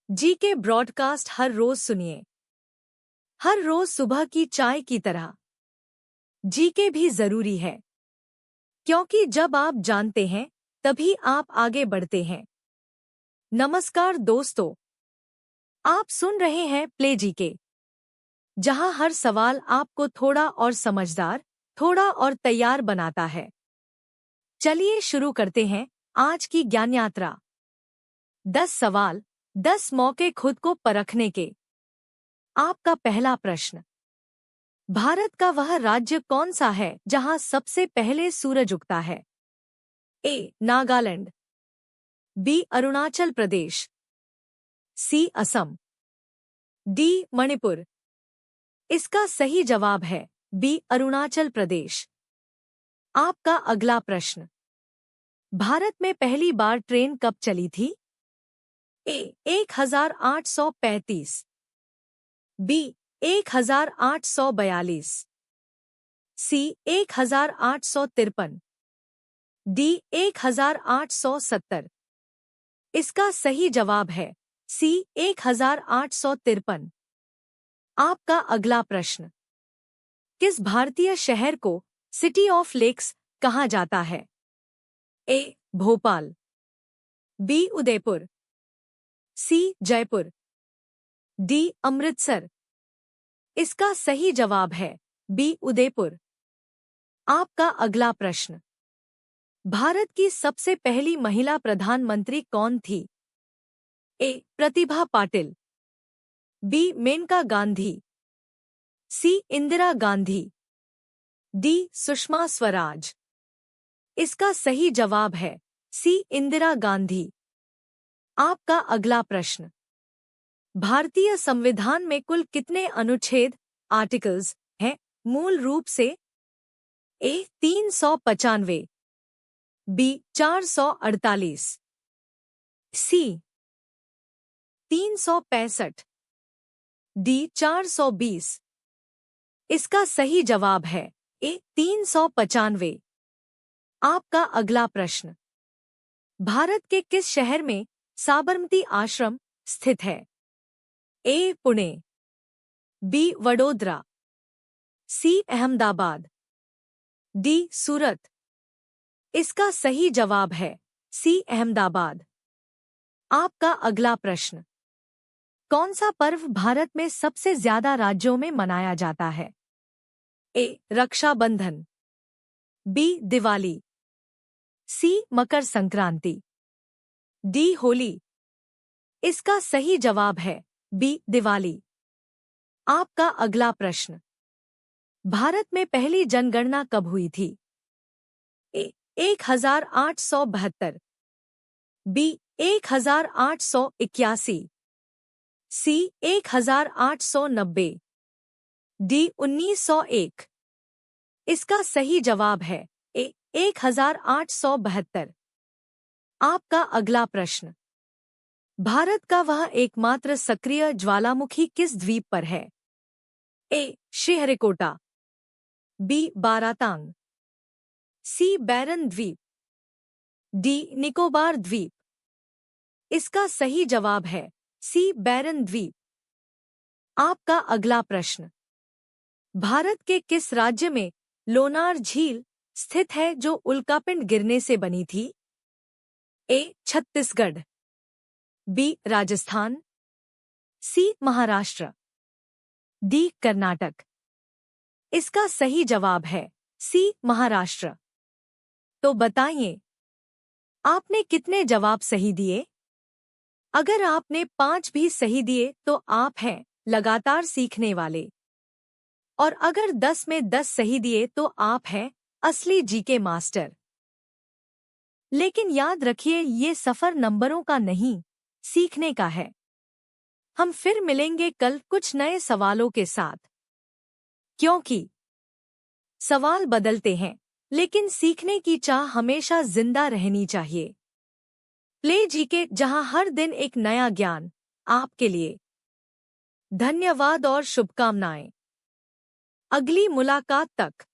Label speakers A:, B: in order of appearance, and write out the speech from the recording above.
A: GK broadcast हर रोज सुनिए। हर रोज सुबह की चाय की तरह जीके भी जरूरी है, क्योंकि जब आप जानते हैं तभी आप आगे बढ़ते हैं। नमस्कार दोस्तों, आप सुन रहे हैं प्ले जीके, जहां हर सवाल आपको थोड़ा और समझदार, थोड़ा और तैयार बनाता है। चलिए शुरू करते हैं आज की ज्ञान यात्रा। 10 सवाल, 10 मौके खुद को परखने के। आपका पहला प्रश्न, भारत का वह राज्य कौन सा है जहां सबसे पहले सूरज उगता है? ए. नागालैंड, बी. अरुणाचल प्रदेश, सी. असम, डी. मणिपुर। इसका सही जवाब है बी. अरुणाचल प्रदेश। आपका अगला प्रश्न, भारत में पहली बार ट्रेन कब चली थी? ए. 1835, बी. 1842, सी. 1853, डी. 1870। इसका सही जवाब है सी. 1853। आपका अगला प्रश्न, किस भारतीय शहर को सिटी ऑफ लेक्स कहा जाता है? ए. भोपाल, बी. उदयपुर, सी. जयपुर, डी. अमृतसर। इसका सही जवाब है बी. उदयपुर। आपका अगला प्रश्न, भारत की सबसे पहली महिला प्रधानमंत्री कौन थी? ए. प्रतिभा पाटिल, बी. मेनका गांधी, सी. इंदिरा गांधी, डी. सुषमा स्वराज। इसका सही जवाब है सी. इंदिरा गांधी। आपका अगला प्रश्न, भारतीय संविधान में कुल कितने अनुच्छेद, आर्टिकल्स हैं मूल रूप से? ए. 395, बी. 448, सी. 365, डी. 420। इसका सही जवाब है ए. 395। आपका अगला प्रश्न, भारत के किस शहर में साबरमती आश्रम स्थित है? ए. पुणे, बी. वडोदरा, सी. अहमदाबाद, डी. सूरत। इसका सही जवाब है सी. अहमदाबाद। आपका अगला प्रश्न, कौन सा पर्व भारत में सबसे ज्यादा राज्यों में मनाया जाता है? ए. रक्षाबंधन, बी. दिवाली, सी. मकर संक्रांति, डी. होली। इसका सही जवाब है बी. दिवाली। आपका अगला प्रश्न, भारत में पहली जनगणना कब हुई थी? ए. 1872, बी. 1881, सी. 1890, डी. 1901। इसका सही जवाब है ए. 1872। आपका अगला प्रश्न, भारत का वह एकमात्र सक्रिय ज्वालामुखी किस द्वीप पर है? ए. श्रीहरिकोटा, बी. बारातांग, सी. बैरन द्वीप, डी. निकोबार द्वीप। इसका सही जवाब है सी. बैरन द्वीप। आपका अगला प्रश्न, भारत के किस राज्य में लोनार झील स्थित है जो उल्कापिंड गिरने से बनी थी? ए. छत्तीसगढ़, बी. राजस्थान, सी. महाराष्ट्र, डी. कर्नाटक। इसका सही जवाब है सी. महाराष्ट्र। तो बताइए, आपने कितने जवाब सही दिए? अगर आपने 5 भी सही दिए तो आप हैं लगातार सीखने वाले, और अगर 10 में 10 सही दिए तो आप हैं असली जीके मास्टर। लेकिन याद रखिए, ये सफर नंबरों का नहीं, सीखने का है। हम फिर मिलेंगे कल कुछ नए सवालों के साथ, क्योंकि सवाल बदलते हैं लेकिन सीखने की चाह हमेशा जिंदा रहनी चाहिए। प्ले जीके, जहां हर दिन एक नया ज्ञान आपके लिए। धन्यवाद और शुभकामनाएं। अगली मुलाकात तक।